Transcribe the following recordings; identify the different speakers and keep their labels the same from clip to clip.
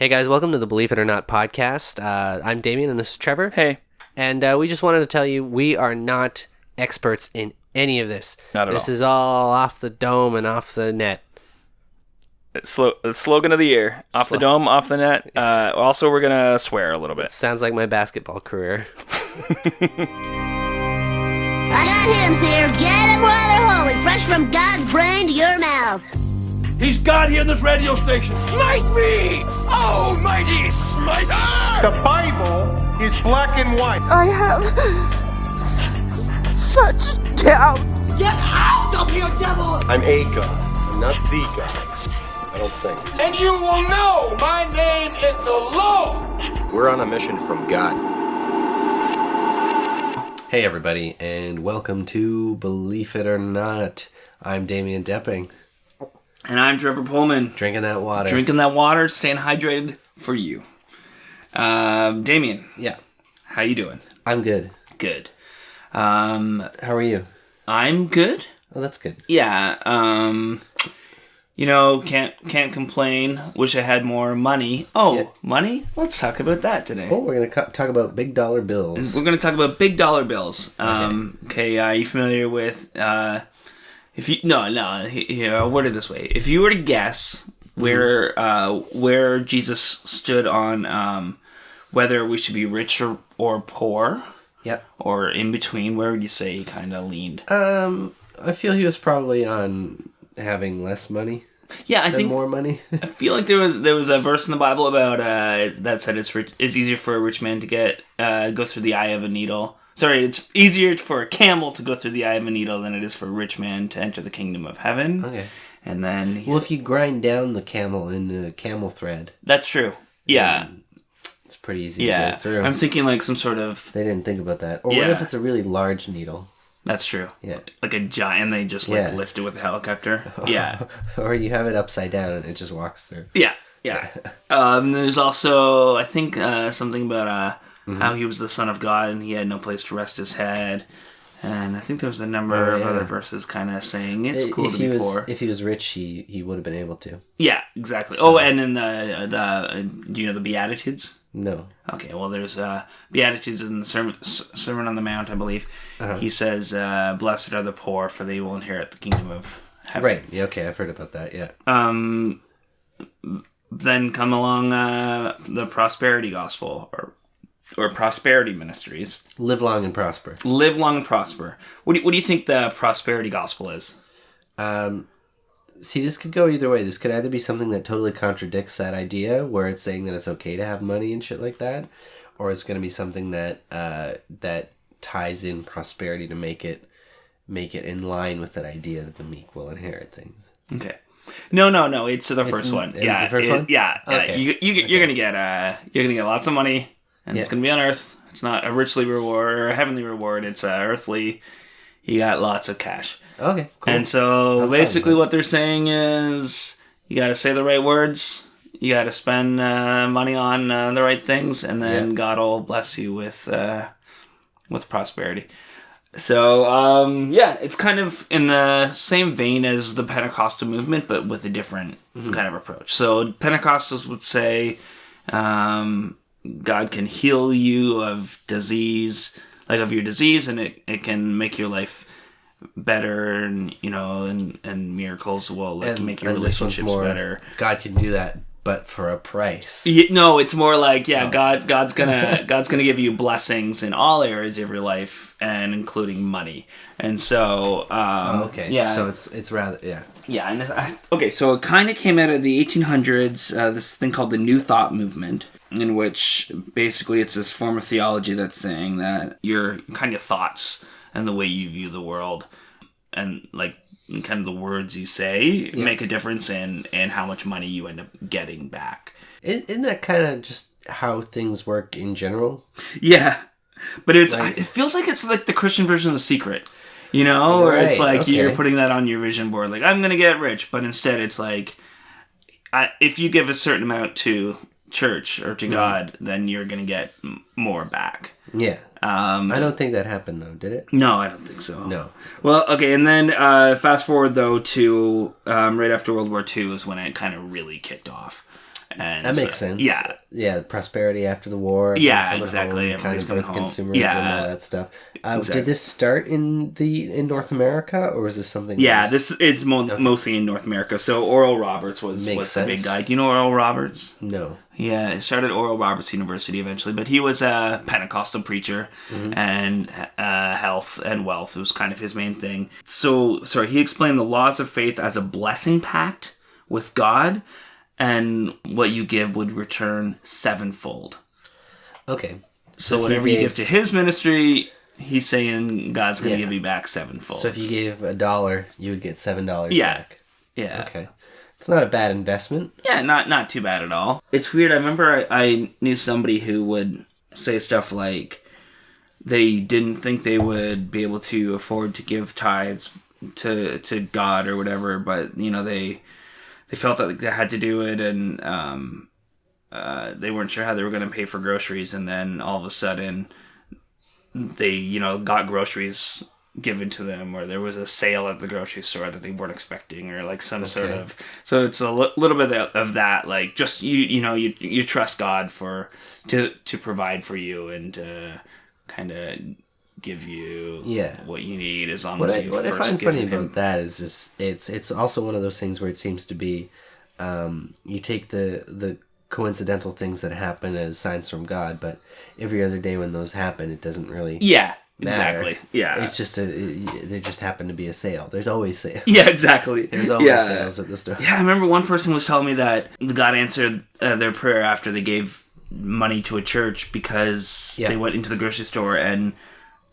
Speaker 1: Hey guys, welcome to the Believe It or Not podcast. I'm Damien and this is Trevor.
Speaker 2: Hey.
Speaker 1: And we just wanted to tell you we are not experts in any of this.
Speaker 2: Not at all.
Speaker 1: This is all off the dome and off the net.
Speaker 2: Slogan of the year. Off the dome, off the net. Also, we're going to swear a little bit.
Speaker 1: Sounds like my basketball career.
Speaker 3: I got hymns here. Get them while they're holy. Fresh from God's brain to your mouth.
Speaker 4: He's God here in this radio station. Smite me! Almighty smiter!
Speaker 5: The Bible is black and white.
Speaker 6: I have such doubts.
Speaker 4: Get out of here, devil!
Speaker 7: I'm a God. I'm not the God. I don't think.
Speaker 4: And you will know my name is the Lord!
Speaker 7: We're on a mission from God.
Speaker 1: Hey everybody, and welcome to Believe It or Not. I'm Damien Depping.
Speaker 2: And I'm Trevor Pullman.
Speaker 1: Drinking that water.
Speaker 2: Drinking that water, staying hydrated for you. Damien.
Speaker 1: Yeah.
Speaker 2: How you doing?
Speaker 1: I'm good.
Speaker 2: Good.
Speaker 1: How are you?
Speaker 2: I'm good.
Speaker 1: Oh, that's good.
Speaker 2: Yeah. Can't complain. Wish I had more money. Oh, yeah. Money? Let's talk about that today.
Speaker 1: Oh, we're going to talk about big dollar bills.
Speaker 2: We're going to talk about big dollar bills.
Speaker 1: Okay.
Speaker 2: Are you familiar with... word it this way. If you were to guess where Jesus stood on whether we should be rich or poor,
Speaker 1: yep,
Speaker 2: or in between, where would you say he kind of leaned?
Speaker 1: I feel he was probably on having less money.
Speaker 2: Yeah, I think
Speaker 1: more money.
Speaker 2: I feel like there was a verse in the Bible about that said it's easier for a rich man to go through the eye of a needle. Sorry, it's easier for a camel to go through the eye of a needle than it is for a rich man to enter the kingdom of heaven.
Speaker 1: Okay.
Speaker 2: And then...
Speaker 1: if you grind down the camel into camel thread...
Speaker 2: That's true. Yeah.
Speaker 1: It's pretty easy to go through.
Speaker 2: I'm thinking like some sort of...
Speaker 1: They didn't think about that. Or what if it's a really large needle?
Speaker 2: That's true.
Speaker 1: Yeah.
Speaker 2: Like a giant, and they just lift it with a helicopter. Yeah.
Speaker 1: Or you have it upside down and it just walks through.
Speaker 2: Yeah. There's also, I think, something about... how he was the Son of God and he had no place to rest his head. And I think there was a number of other verses kind of saying it's cool to be poor.
Speaker 1: If he was rich, he would have been able to.
Speaker 2: Yeah, exactly. So, and in the do you know the Beatitudes?
Speaker 1: No.
Speaker 2: Okay, well, there's Beatitudes in the Sermon on the Mount, I believe. Uh-huh. He says, blessed are the poor, for they will inherit the kingdom of heaven.
Speaker 1: Right, yeah, okay, I've heard about that, yeah.
Speaker 2: Then come along the prosperity gospel, or prosperity ministries.
Speaker 1: Live long and prosper.
Speaker 2: Live long and prosper. What do you think the prosperity gospel is?
Speaker 1: See, this could go either way. This could either be something that totally contradicts that idea, where it's saying that it's okay to have money and shit like that, or it's going to be something that that ties in prosperity to make it in line with that idea that the meek will inherit things.
Speaker 2: Okay. No. It's the first one.
Speaker 1: It's the first one.
Speaker 2: Yeah.
Speaker 1: Okay.
Speaker 2: You're gonna get lots of money. And it's going to be on earth. It's not a richly reward or a heavenly reward. It's earthly. You got lots of cash.
Speaker 1: Okay, cool.
Speaker 2: And so basically what they're saying is you got to say the right words. You got to spend money on the right things. And then God will bless you with prosperity. So, it's kind of in the same vein as the Pentecostal movement, but with a different kind of approach. So Pentecostals would say... God can heal you of disease, like of your disease, and it can make your life better, and and miracles will make your relationships better.
Speaker 1: God can do that, but for a price.
Speaker 2: No, it's more like God's gonna give you blessings in all areas of your life, and including money. And so,
Speaker 1: so it's rather
Speaker 2: and so it kind of came out of the 1800s. This thing called the New Thought movement, in which basically it's this form of theology that's saying that your kind of thoughts and the way you view the world and like kind of the words you say make a difference in how much money you end up getting back.
Speaker 1: Isn't that kind of just how things work in general?
Speaker 2: Yeah. But it feels like it's like the Christian version of The Secret. Where it's like you're putting that on your vision board, like, I'm going to get rich. But instead it's like, if you give a certain amount to church or to God, then you're going to get more back. Yeah. I
Speaker 1: don't think that happened, though, did it?
Speaker 2: No, I don't think so.
Speaker 1: No.
Speaker 2: Well, okay, and then fast forward, though, to right after World War II is when it kind of really kicked off. And
Speaker 1: That makes sense.
Speaker 2: Yeah.
Speaker 1: Yeah, prosperity after the war.
Speaker 2: Yeah,
Speaker 1: coming
Speaker 2: exactly.
Speaker 1: Home, kind
Speaker 2: Everybody's
Speaker 1: of
Speaker 2: coming
Speaker 1: birth
Speaker 2: home.
Speaker 1: consumerism,
Speaker 2: Yeah.
Speaker 1: all that stuff.
Speaker 2: Exactly.
Speaker 1: Did this start in North America, or was this something?
Speaker 2: Yeah, this is mostly in North America. So Oral Roberts was the big guy. Do you know Oral Roberts?
Speaker 1: No.
Speaker 2: Yeah, it started Oral Roberts University eventually, but he was a Pentecostal preacher, and health and wealth was kind of his main thing. So, he explained the laws of faith as a blessing pact with God, and what you give would return sevenfold.
Speaker 1: Okay.
Speaker 2: So whatever you give to his ministry, he's saying God's going to give you back sevenfold.
Speaker 1: So if you gave $1, you would get $7 back.
Speaker 2: Yeah.
Speaker 1: Okay. It's not a bad investment.
Speaker 2: Yeah, not too bad at all. It's weird. I remember I knew somebody who would say stuff like they didn't think they would be able to afford to give tithes to God or whatever, but they felt that they had to do it, and they weren't sure how they were going to pay for groceries, and then all of a sudden they got groceries given to them, or there was a sale at the grocery store that they weren't expecting, or like some sort of. So it's a little bit of that, like just you trust God to provide for you and kind of give you what you need, as long as you
Speaker 1: what
Speaker 2: first
Speaker 1: I find
Speaker 2: give
Speaker 1: funny
Speaker 2: him.
Speaker 1: about that is just it's also one of those things where it seems to be you take the coincidental things that happen as signs from God, but every other day when those happen, it doesn't really matter.
Speaker 2: Exactly. Yeah.
Speaker 1: It's just there just happened to be a sale. There's always sales.
Speaker 2: Yeah, exactly.
Speaker 1: There's always sales at the store.
Speaker 2: Yeah, I remember one person was telling me that God answered their prayer after they gave money to a church because they went into the grocery store and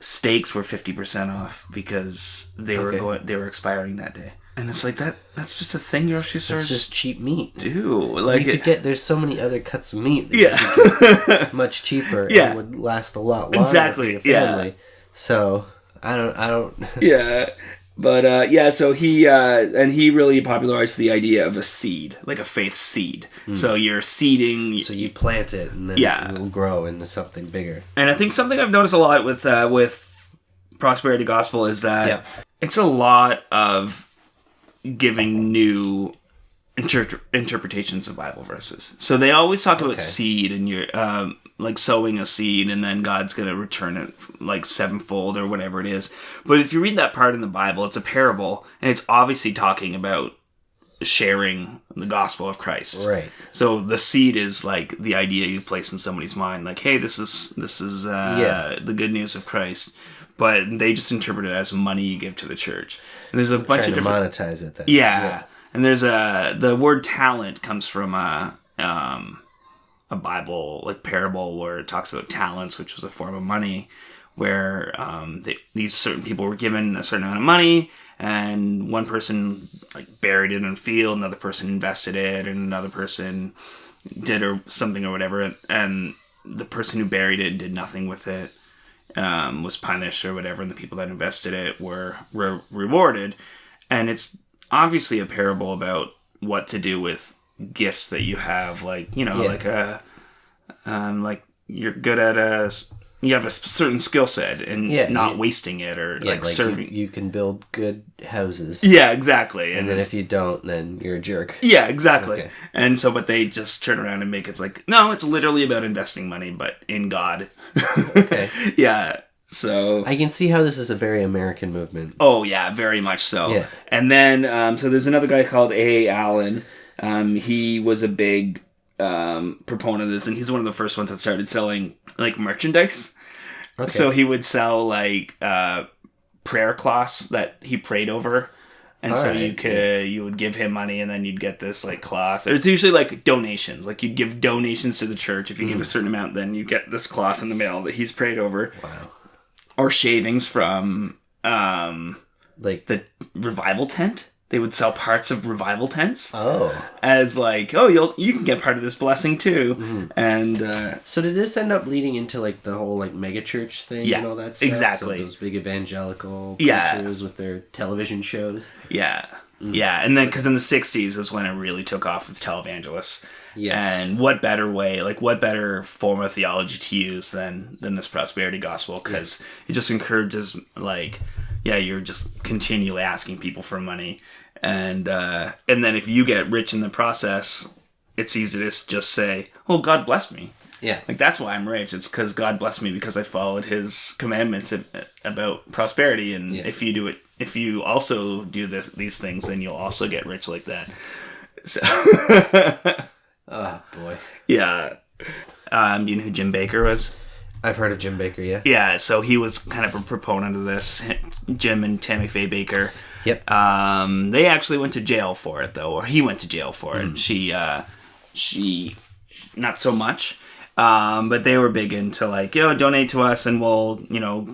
Speaker 2: steaks were 50% off because they were expiring that day. And it's like that's just a thing grocery stores.
Speaker 1: It's just cheap meat.
Speaker 2: Do like
Speaker 1: you could get. There's so many other cuts of meat. That
Speaker 2: Yeah.
Speaker 1: you could get much cheaper. And would last a lot longer.
Speaker 2: Exactly.
Speaker 1: For your family. So I don't.
Speaker 2: Yeah. But so he really popularized the idea of a seed, like a faith seed. So you're seeding.
Speaker 1: So you plant it, and then it will grow into something bigger.
Speaker 2: And I think something I've noticed a lot with prosperity gospel is that it's a lot of giving new interpretations of Bible verses. So they always talk about seed, and you're like sowing a seed, and then God's going to return it like sevenfold or whatever it is. But if you read that part in the Bible, it's a parable, and it's obviously talking about sharing the gospel of Christ.
Speaker 1: Right.
Speaker 2: So the seed is like the idea you place in somebody's mind, like, hey, this is the good news of Christ. But they just interpret it as money you give to the church. And there's a bunch of different
Speaker 1: monetize it then.
Speaker 2: Yeah. And there's the word talent comes from a Bible like parable where it talks about talents, which was a form of money, where these certain people were given a certain amount of money, and one person like buried it in a field, another person invested it, and another person did something or whatever, and the person who buried it and did nothing with it was punished or whatever, and the people that invested it were rewarded. And it's obviously a parable about what to do with gifts that you have, like like you're good at you have a certain skill set and not wasting it, or like serving.
Speaker 1: You can build good houses.
Speaker 2: Yeah, exactly.
Speaker 1: And then if you don't, then you're a jerk.
Speaker 2: Yeah, exactly.
Speaker 1: Okay.
Speaker 2: And so, but they just turn around and make it's like, no, it's literally about investing money, but in God.
Speaker 1: Okay.
Speaker 2: Yeah. So
Speaker 1: I can see how this is a very American movement.
Speaker 2: Oh yeah, very much so.
Speaker 1: Yeah.
Speaker 2: And then so there's another guy called A. Allen. He was a big proponent of this, and he's one of the first ones that started selling like merchandise. Okay. So he would sell like prayer cloths that he prayed over. And so you would give him money, and then you'd get this like cloth. It's usually like donations. Like you'd give donations to the church. If you give a certain amount, then you get this cloth in the mail that he's prayed over.
Speaker 1: Wow.
Speaker 2: Or shavings from like the revival tent. They would sell parts of revival tents.
Speaker 1: Oh.
Speaker 2: As like, you can get part of this blessing too. Mm-hmm. And
Speaker 1: so did this end up leading into like the whole like mega church thing and all that stuff?
Speaker 2: Exactly.
Speaker 1: So those big evangelical preachers with their television shows.
Speaker 2: Yeah. Mm. Yeah. And then because in the 60s is when it really took off with televangelists. Yes. And what better way, like what better form of theology to use than this prosperity gospel? Because it just encourages like, you're just continually asking people for money. And then if you get rich in the process, it's easy to just say, "Oh, God blessed me."
Speaker 1: Yeah.
Speaker 2: Like, that's why I'm rich. It's because God blessed me because I followed his commandments about prosperity. And if you do it, if you also do these things, then you'll also get rich like that. So,
Speaker 1: oh, boy.
Speaker 2: Yeah. Do you know who Jim Baker was?
Speaker 1: I've heard of Jim Baker, yeah.
Speaker 2: Yeah, so he was kind of a proponent of this. Jim and Tammy Faye Baker.
Speaker 1: Yep.
Speaker 2: They actually went to jail for it, though. Or he went to jail for it. She not so much. But they were big into like, donate to us and we'll,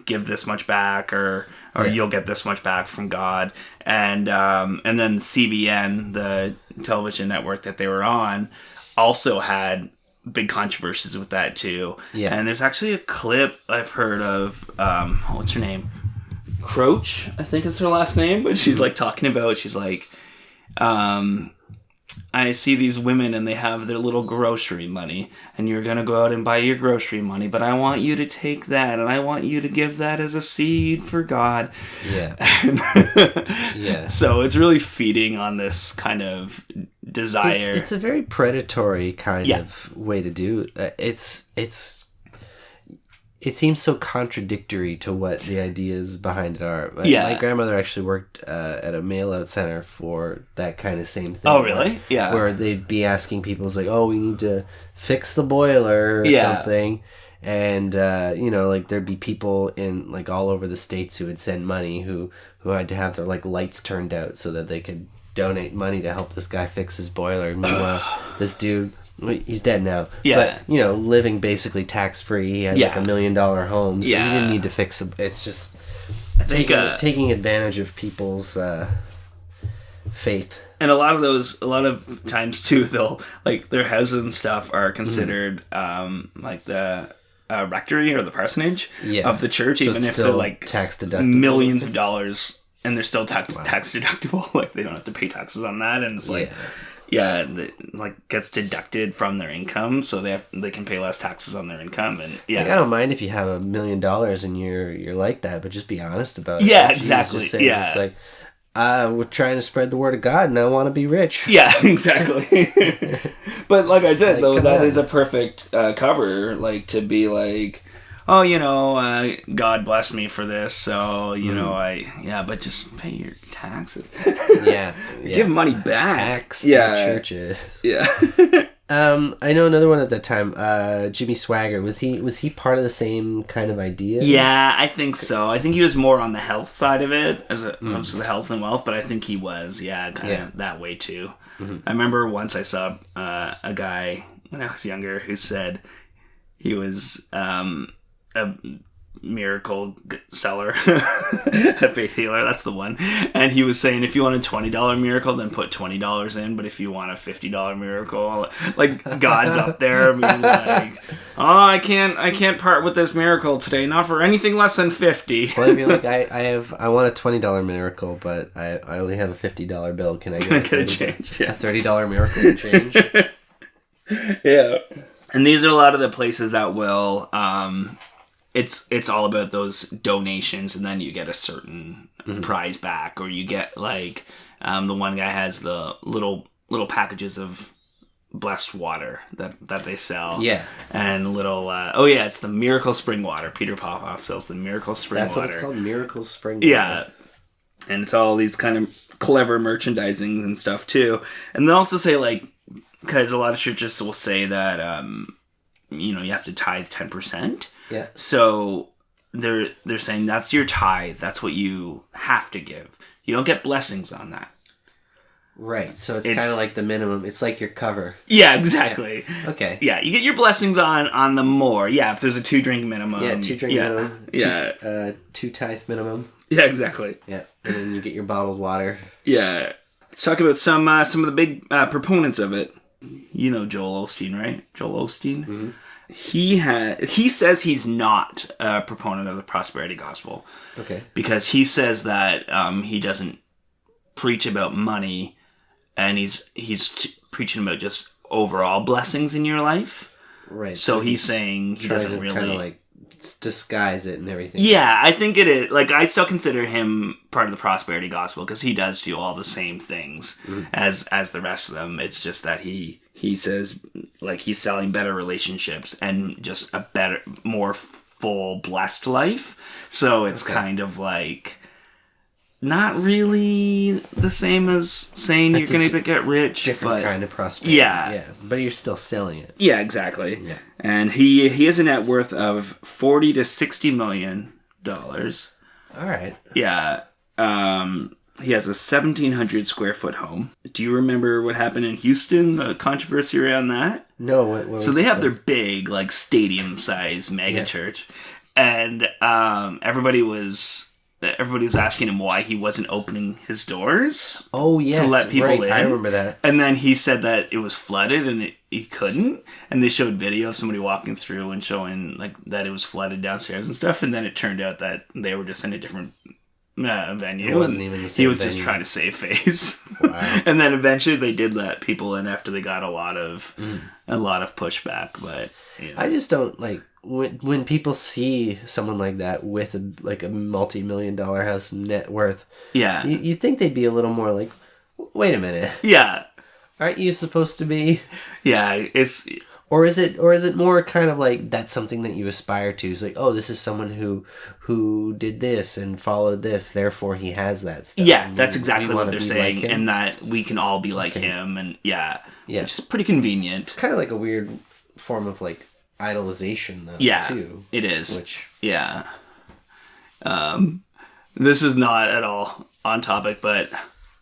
Speaker 2: give this much back or you'll get this much back from God. And then CBN, the television network that they were on, also had big controversies with that too.
Speaker 1: Yeah.
Speaker 2: And there's actually a clip I've heard of, what's her name? Croach, I think is her last name, but she's like talking about, she's like, I see these women and they have their little grocery money and you're going to go out and buy your grocery money, but I want you to take that and I want you to give that as a seed for God.
Speaker 1: Yeah. Yeah.
Speaker 2: So it's really feeding on this kind of desire.
Speaker 1: It's a very predatory kind of way to do it seems so contradictory to what the ideas behind it are. My grandmother actually worked at a mail-out center for that kind of same thing.
Speaker 2: Oh, really? Yeah.
Speaker 1: Where they'd be asking people, it's like, oh, we need to fix the boiler or something. And, like there'd be people in like all over the States who would send money who had to have their like lights turned out so that they could donate money to help this guy fix his boiler. Meanwhile, this dude... He's dead now.
Speaker 2: Yeah.
Speaker 1: But, living basically tax-free. He had like $1 million home, so he didn't need to fix it. It's just taking advantage of people's faith.
Speaker 2: And a lot of times too, they'll, like, their houses and stuff are considered, like the rectory or the parsonage of the church, so even if they're like
Speaker 1: tax deductible,
Speaker 2: millions of dollars, and they're still tax deductible. Like, they don't have to pay taxes on that, and it's like... Yeah, like gets deducted from their income, so they can pay less taxes on their income, and
Speaker 1: I don't mind if you have $1 million and you're like that, but just be honest about it.
Speaker 2: Yeah, exactly.
Speaker 1: Just say, it's like, we're trying to spread the word of God, and I want to be rich.
Speaker 2: Yeah, exactly. But like I said, though, that is a perfect cover, like to be like, oh, God bless me for this, so but just pay your taxes. Give money back.
Speaker 1: Tax the churches.
Speaker 2: Yeah.
Speaker 1: I know another one at that time, Jimmy Swaggart. Was he part of the same kind of idea?
Speaker 2: Yeah, I think so. I think he was more on the health side of it, as opposed to the health and wealth, but I think he was, kind of that way too. Mm-hmm. I remember once I saw a guy when I was younger who said he was a miracle seller, a faith healer, that's the one. And he was saying, if you want a $20 miracle, then put $20 in, but if you want a $50 miracle, like, God's up there being like, oh, I can't part with this miracle today, not for anything less than 50.
Speaker 1: Well, I'd be like, I want a $20 miracle, but I only have a $50 bill. Can I get
Speaker 2: a change? Yeah.
Speaker 1: A $30 miracle and change?
Speaker 2: Yeah. And these are a lot of the places that will it's all about those donations, and then you get a certain prize back, or you get like the one guy has the little packages of blessed water that they sell. Yeah. And little it's the Miracle Spring Water. Peter Popoff sells the Miracle Spring Water. That's what
Speaker 1: it's called, Miracle Spring Water.
Speaker 2: Yeah. And it's all these kind of clever merchandising and stuff too. And they also say, like, because a lot of churches will say that you have to tithe 10%.
Speaker 1: Yeah.
Speaker 2: So they're saying that's your tithe. That's what you have to give. You don't get blessings on that.
Speaker 1: Right. So it's kind of like the minimum. It's like your cover.
Speaker 2: Yeah, exactly.
Speaker 1: Yeah. Okay.
Speaker 2: Yeah, you get your blessings on the more. Yeah, if there's a 2-drink minimum.
Speaker 1: Yeah, 2-drink minimum.
Speaker 2: Yeah.
Speaker 1: 2 tithe minimum.
Speaker 2: Yeah, exactly.
Speaker 1: Yeah. And then you get your bottled water.
Speaker 2: Yeah. Let's talk about some of the big proponents of it. You know Joel Osteen, right? Joel Osteen? Mm-hmm. He says he's not a proponent of the prosperity gospel.
Speaker 1: Okay.
Speaker 2: Because he says that he doesn't preach about money, and he's preaching about just overall blessings in your life.
Speaker 1: Right.
Speaker 2: So he's saying he doesn't really
Speaker 1: kind of like disguise it and everything.
Speaker 2: Yeah, I think it is. Like, I still consider him part of the prosperity gospel because he does do all the same things as the rest of them. It's just that he he says like he's selling better relationships and just a better, more full, blessed life. So it's kind of like not really the same as saying you're going to get rich.
Speaker 1: Different kind of prosperity.
Speaker 2: Yeah.
Speaker 1: But you're still selling it.
Speaker 2: Yeah, exactly.
Speaker 1: Yeah.
Speaker 2: And he has a net worth of $40 to $60 million.
Speaker 1: All right.
Speaker 2: Yeah. He has a 1,700 square foot home. Do you remember what happened in Houston? The controversy around that?
Speaker 1: No. What
Speaker 2: So they have their big, like, stadium-sized mega church, and everybody was asking him why he wasn't opening his doors.
Speaker 1: Oh yes,
Speaker 2: to let people in.
Speaker 1: I remember that.
Speaker 2: And then he said that it was flooded and he couldn't. And they showed video of somebody walking through and showing like that it was flooded downstairs and stuff. And then it turned out that they were just in a different venue.
Speaker 1: It wasn't even the same
Speaker 2: He was
Speaker 1: venue.
Speaker 2: just trying to save face.
Speaker 1: Wow.
Speaker 2: And then eventually they did let people in after they got a lot of pushback. But you know.
Speaker 1: I just don't like when people see someone like that with a multi-million-dollar house net worth.
Speaker 2: Yeah.
Speaker 1: You think they'd be a little more like, wait a minute,
Speaker 2: Yeah.
Speaker 1: aren't you supposed to be?
Speaker 2: Yeah. It's.
Speaker 1: Or is it more kind of like that's something that you aspire to? It's like, oh, this is someone who did this and followed this, therefore he has that stuff.
Speaker 2: Yeah,
Speaker 1: And
Speaker 2: that's
Speaker 1: we
Speaker 2: exactly what
Speaker 1: wanna
Speaker 2: they're
Speaker 1: be
Speaker 2: saying,
Speaker 1: like him.
Speaker 2: and that we can all be like him, and
Speaker 1: Yeah.
Speaker 2: which is pretty convenient.
Speaker 1: It's kind of like a weird form of like idolization, though.
Speaker 2: Yeah,
Speaker 1: too.
Speaker 2: it is.
Speaker 1: Which
Speaker 2: Yeah. This is not at all on topic, but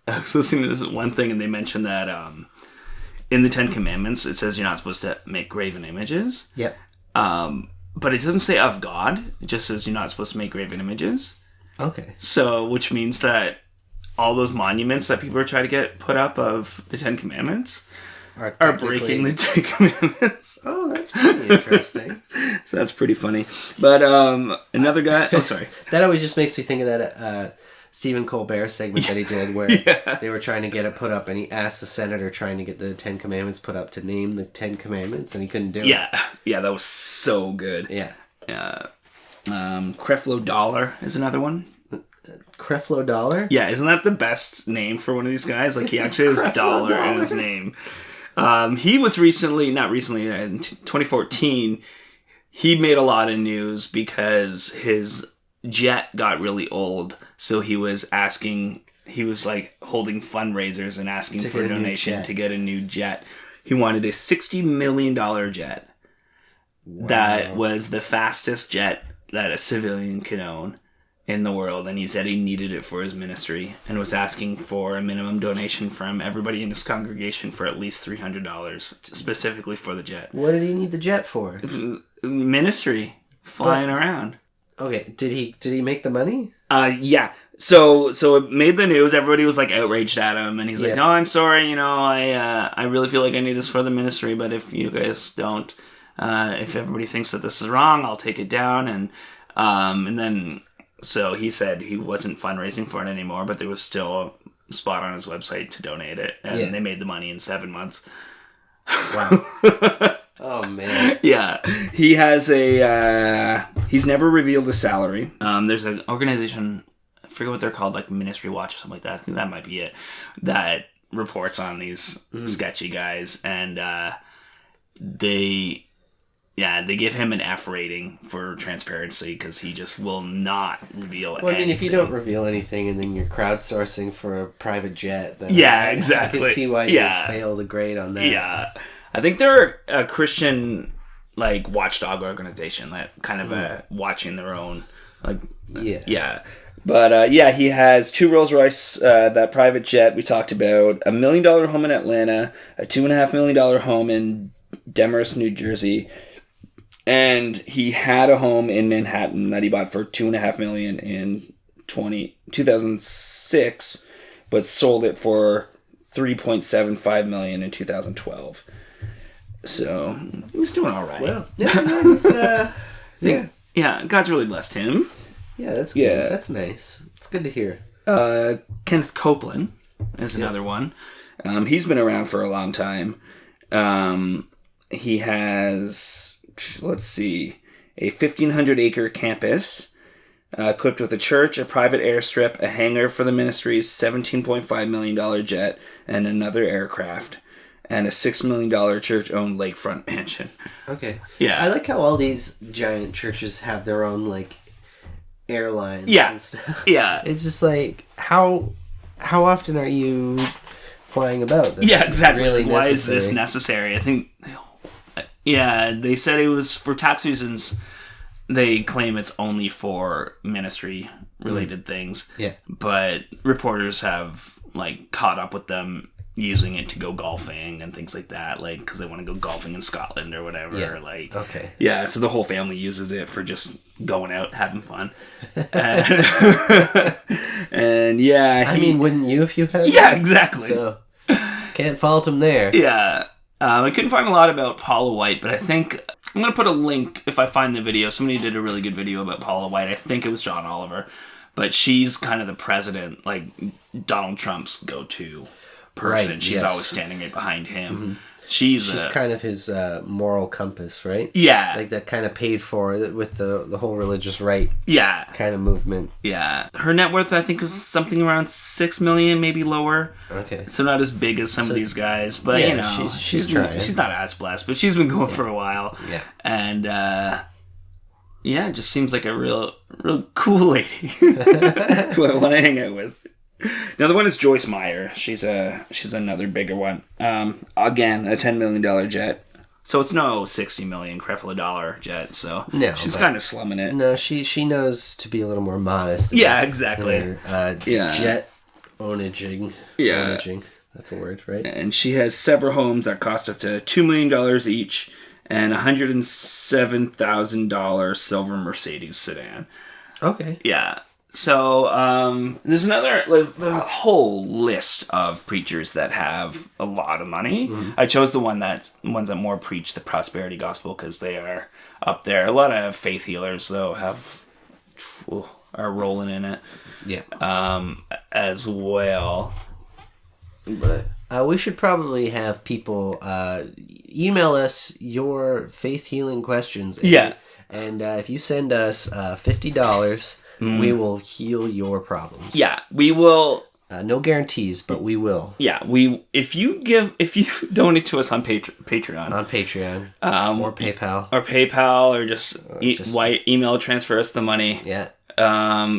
Speaker 2: I was listening to this one thing, and they mentioned that in the Ten Commandments, it says you're not supposed to make graven images.
Speaker 1: Yep.
Speaker 2: But it doesn't say of God. It just says you're not supposed to make graven images.
Speaker 1: Okay.
Speaker 2: So, which means that all those monuments that people are trying to get put up of the Ten Commandments are breaking the Ten Commandments.
Speaker 1: Oh, that's pretty interesting.
Speaker 2: So that's pretty funny. But another guy... Oh, sorry.
Speaker 1: That always just makes me think of that Stephen Colbert segment that he did where they were trying to get it put up, and he asked the senator trying to get the Ten Commandments put up to name the Ten Commandments, and he couldn't do it.
Speaker 2: Yeah, that was so good.
Speaker 1: Yeah.
Speaker 2: Creflo Dollar is another one.
Speaker 1: Creflo Dollar?
Speaker 2: Yeah, isn't that the best name for one of these guys? Like, he actually has dollar in his name. He was in 2014, he made a lot of news because his jet got really old, so he was like holding fundraisers and asking
Speaker 1: To
Speaker 2: for
Speaker 1: get
Speaker 2: a
Speaker 1: a new
Speaker 2: donation
Speaker 1: jet.
Speaker 2: to get a new jet. He wanted a $60 million jet.
Speaker 1: Wow.
Speaker 2: That was the fastest jet that a civilian could own in the world, and he said he needed it for his ministry and was asking for a minimum donation from everybody in his congregation for at least $300 specifically for the jet.
Speaker 1: What did he need the jet for?
Speaker 2: Ministry, flying around.
Speaker 1: Okay, did he make the money?
Speaker 2: Yeah. So it made the news. Everybody was like outraged at him, and he's like,
Speaker 1: Yeah.
Speaker 2: "No, I'm sorry. You know, I really feel like I need this for the ministry. But if you guys don't, if everybody thinks that this is wrong, I'll take it down." And then so he said he wasn't fundraising for it anymore, but there was still a spot on his website to donate it, and they made the money in 7 months.
Speaker 1: Wow. Oh man.
Speaker 2: Yeah, he has he's never revealed his salary. There's an organization, I forget what they're called, like Ministry Watch or something like that. I think that might be it, that reports on these sketchy guys, and they give him an F rating for transparency because he just will not reveal
Speaker 1: Well, I mean,
Speaker 2: anything.
Speaker 1: if you don't reveal anything and then you're crowdsourcing for a private jet, then
Speaker 2: exactly.
Speaker 1: I can see why you fail the grade on that.
Speaker 2: Yeah, I think they're a Christian like watchdog organization that kind of watching their own like yeah. But he has 2 Rolls Royce, that private jet we talked about, $1 million home in Atlanta, a $2.5 million home in Demorest, New Jersey, and he had a home in Manhattan that he bought for $2.5 million in 2006, but sold it for $3.75 million in 2012. So he's doing all right.
Speaker 1: Well,
Speaker 2: Yeah, God's really blessed him.
Speaker 1: Yeah, that's good.
Speaker 2: Yeah.
Speaker 1: That's nice. It's good to hear.
Speaker 2: Kenneth Copeland is another one. He's been around for a long time. He has, let's see, a 1,500-acre campus equipped with a church, a private airstrip, a hangar for the ministry's $17.5 million jet, and another aircraft. and a $6 million church-owned lakefront mansion.
Speaker 1: Okay.
Speaker 2: Yeah.
Speaker 1: I like how all these giant churches have their own, like, airlines and stuff.
Speaker 2: Yeah.
Speaker 1: It's just like, how often are you flying about?
Speaker 2: Yeah, exactly.
Speaker 1: Really
Speaker 2: why is this necessary? I think, they said it was for tax reasons. They claim it's only for ministry-related things.
Speaker 1: Yeah.
Speaker 2: But reporters have, like, caught up with them using it to go golfing and things like that, like, because they want to go golfing in Scotland or whatever.
Speaker 1: Yeah.
Speaker 2: Like,
Speaker 1: okay.
Speaker 2: Yeah, so the whole family uses it for just going out, having fun. And yeah.
Speaker 1: I mean, wouldn't you if you had
Speaker 2: Yeah,
Speaker 1: one?
Speaker 2: exactly.
Speaker 1: So, can't fault him there.
Speaker 2: Yeah. I couldn't find a lot about Paula White, but I think I'm going to put a link if I find the video. Somebody did a really good video about Paula White. I think it was John Oliver. But she's kind of the president, like Donald Trump's go-to person.
Speaker 1: Right,
Speaker 2: She's
Speaker 1: yes.
Speaker 2: always standing right behind him.
Speaker 1: Mm-hmm.
Speaker 2: She's
Speaker 1: kind of his moral compass, right?
Speaker 2: Yeah.
Speaker 1: Like that kind of paid for with the whole religious right
Speaker 2: Yeah.
Speaker 1: kind of movement.
Speaker 2: Yeah. Her net worth, I think, was something around $6 million, maybe lower.
Speaker 1: Okay.
Speaker 2: So not as big as some of these guys, but
Speaker 1: yeah,
Speaker 2: you know,
Speaker 1: she's trying.
Speaker 2: She's not as blessed, but she's been going for a while.
Speaker 1: Yeah.
Speaker 2: And it just seems like a real cool lady who I want to hang out with. Another one is Joyce Meyer. She's another bigger one. Again, a $10 million jet. So it's no $60 million Creflo Dollar jet. So
Speaker 1: no,
Speaker 2: she's kind of slumming it.
Speaker 1: No, she knows to be a little more modest.
Speaker 2: Yeah, exactly.
Speaker 1: Jet ownaging.
Speaker 2: Yeah.
Speaker 1: Ownaging. That's a word, right?
Speaker 2: And she has several homes that cost up to $2 million each, and a $107,000 silver Mercedes sedan.
Speaker 1: Okay.
Speaker 2: Yeah. So there's a whole list of preachers that have a lot of money. Mm-hmm. I chose the ones that more preach the prosperity gospel because they are up there. A lot of faith healers though are rolling in it.
Speaker 1: Yeah.
Speaker 2: As well.
Speaker 1: But we should probably have people email us your faith healing questions. And if you send us $50, we will heal your problems.
Speaker 2: Yeah, we will.
Speaker 1: No guarantees, but we will.
Speaker 2: Yeah, if you donate to us on Patreon.
Speaker 1: On Patreon. Or PayPal.
Speaker 2: Or just email transfer us the money.
Speaker 1: Yeah.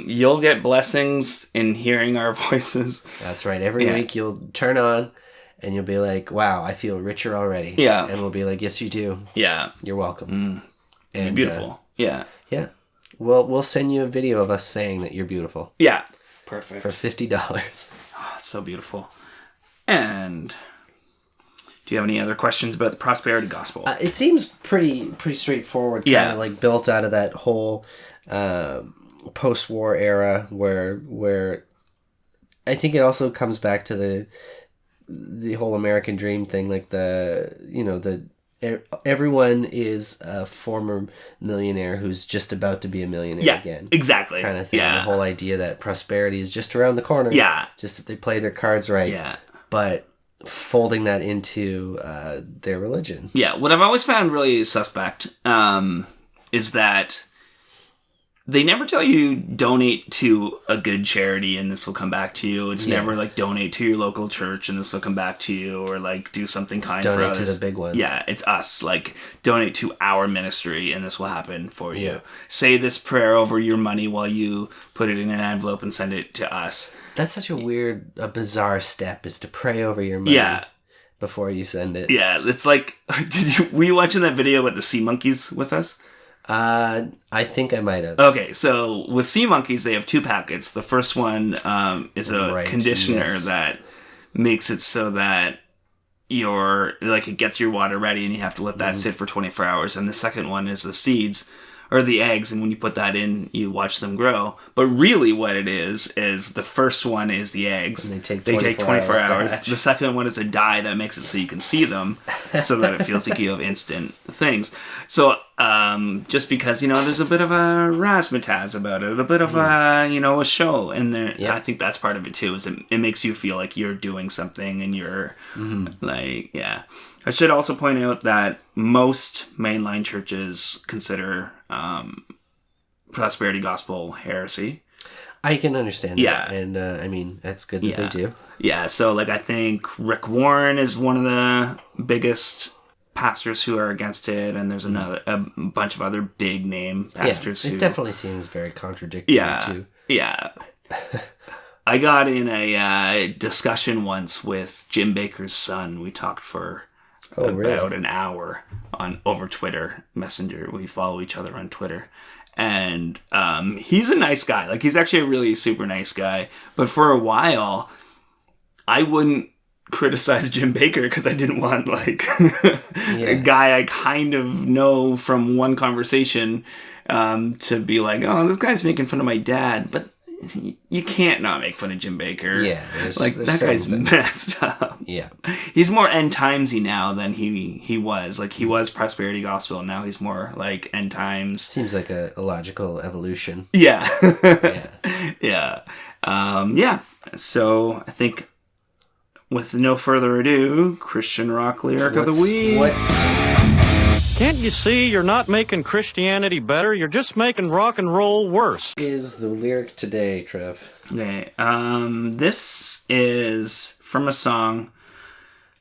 Speaker 2: You'll get blessings in hearing our voices.
Speaker 1: That's right. Every week you'll turn on and you'll be like, wow, I feel richer already.
Speaker 2: Yeah.
Speaker 1: And we'll be like, yes, you do.
Speaker 2: Yeah.
Speaker 1: You're welcome.
Speaker 2: And beautiful. Yeah.
Speaker 1: Yeah. We'll send you a video of us saying that you're beautiful.
Speaker 2: Yeah. Perfect.
Speaker 1: For $50.
Speaker 2: Oh, so beautiful. And do you have any other questions about the prosperity gospel?
Speaker 1: It seems pretty straightforward. Kind of like built out of that whole post-war era where I think it also comes back to the whole American dream thing, like everyone is a former millionaire who's just about to be a millionaire again.
Speaker 2: Exactly.
Speaker 1: Kind of thing.
Speaker 2: Yeah.
Speaker 1: The whole idea that prosperity is just around the corner.
Speaker 2: Yeah.
Speaker 1: Just if they play their cards right.
Speaker 2: Yeah.
Speaker 1: But folding that into their religion.
Speaker 2: Yeah. What I've always found really suspect is that they never tell you donate to a good charity and this will come back to you. It's never like donate to your local church and this will come back to you, or like do something kind for others.
Speaker 1: Donate to the big one.
Speaker 2: Yeah, it's us. Like donate to our ministry and this will happen for you. Say this prayer over your money while you put it in an envelope and send it to us.
Speaker 1: That's such a bizarre step, is to pray over your money.
Speaker 2: Yeah.
Speaker 1: Before you send it.
Speaker 2: Yeah, it's like, were you watching that video about the sea monkeys with us?
Speaker 1: I think I might have.
Speaker 2: Okay, so with sea monkeys, they have two packets. The first one is a conditioner that makes it so that it gets your water ready and you have to let that sit for 24 hours. And the second one is the seeds, or the eggs, and when you put that in, you watch them grow. But really what it is the first one is the eggs.
Speaker 1: And they take 24 hours.
Speaker 2: The second one is a dye that makes it so you can see them, so that it feels like you have instant things. So just because, there's a bit of a razzmatazz about it, a bit of a show in there. I think that's part of it too, is it makes you feel like you're doing something and you're I should also point out that most mainline churches consider prosperity gospel heresy.
Speaker 1: I can understand
Speaker 2: Yeah.
Speaker 1: that. And, I mean, that's good that they do.
Speaker 2: Yeah, so, like, I think Rick Warren is one of the biggest pastors who are against it, and there's a bunch of other big name pastors
Speaker 1: it
Speaker 2: who...
Speaker 1: definitely seems very contradictory, too.
Speaker 2: Yeah. I got in a discussion once with Jim Bakker's son. We talked for about an hour over Twitter Messenger. We follow each other on Twitter. And he's a nice guy. Like, he's actually a really super nice guy. But for a while, I wouldn't criticize Jim Bakker because I didn't want, like, a guy I kind of know from one conversation to be like, oh, this guy's making fun of my dad. But you can't not make fun of Jim Bakker.
Speaker 1: Yeah.
Speaker 2: Like, that guy's messed up.
Speaker 1: Yeah.
Speaker 2: He's more end timesy now than he was. Like, he was prosperity gospel, and now he's more like end times.
Speaker 1: Seems like a logical evolution.
Speaker 2: Yeah.
Speaker 1: Yeah.
Speaker 2: Yeah. So I think with no further ado, Christian rock lyric of the week.
Speaker 1: What?
Speaker 5: Can't you see you're not making Christianity better? You're just making rock and roll worse.
Speaker 1: Is the lyric today, Trev?
Speaker 2: Okay. This is from a song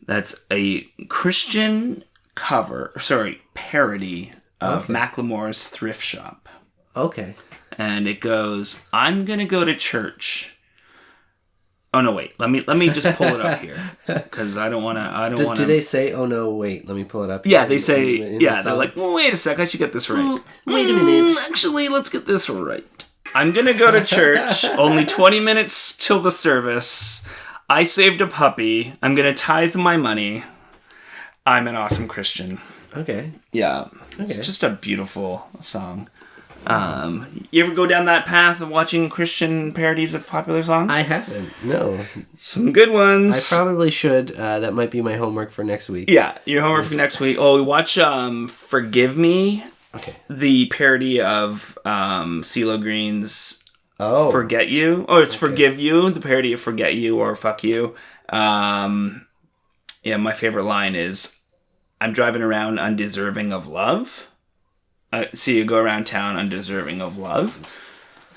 Speaker 2: that's a Christian parody of Macklemore's Thrift Shop.
Speaker 1: Okay.
Speaker 2: And it goes, I'm gonna go to church. Oh no, wait. Let me just pull it up here because I don't want to.
Speaker 1: Do they say? Oh no, wait. Let me pull it up.
Speaker 2: Yeah, they say. They're like, well, wait a sec. I should get this right.
Speaker 1: Wait a minute.
Speaker 2: Actually, let's get this right. I'm gonna go to church. Only 20 minutes till the service. I saved a puppy. I'm gonna tithe my money. I'm an awesome Christian.
Speaker 1: Okay.
Speaker 2: Yeah, it's just a beautiful song. You ever go down that path of watching Christian parodies of popular songs?
Speaker 1: I haven't. No.
Speaker 2: Some good ones.
Speaker 1: I probably should. That might be my homework for next week.
Speaker 2: Yeah, your homework for next week. Oh, we watch Forgive Me.
Speaker 1: Okay.
Speaker 2: The parody of CeeLo Green's Forget You. Oh, it's Forgive You. The parody of Forget You or Fuck You. Yeah, my favorite line is, I'm driving around undeserving of love. See you go around town undeserving of love.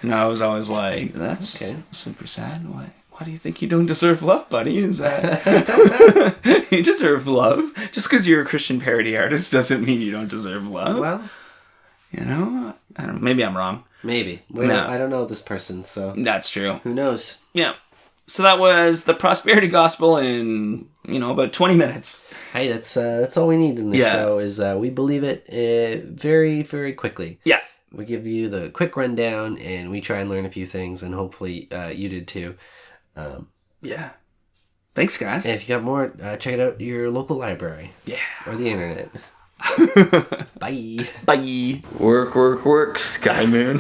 Speaker 2: And I was always like, that's super sad. Why do you think you don't deserve love, buddy? Is that... You deserve love. Just because you're a Christian parody artist doesn't mean you don't deserve love.
Speaker 1: Well,
Speaker 2: you know? I don't know. Maybe I'm wrong.
Speaker 1: Maybe. I don't know this person, so...
Speaker 2: That's true.
Speaker 1: Who knows?
Speaker 2: Yeah. So that was the prosperity gospel in, about 20 minutes.
Speaker 1: Hey, that's all we need in this show is we believe it very, very quickly.
Speaker 2: Yeah.
Speaker 1: We give you the quick rundown, and we try and learn a few things, and hopefully you did too.
Speaker 2: Yeah. Thanks, guys.
Speaker 1: And if you got more, check it out at your local library.
Speaker 2: Yeah.
Speaker 1: Or the internet. Bye.
Speaker 2: Bye.
Speaker 8: Work, Sky Moon.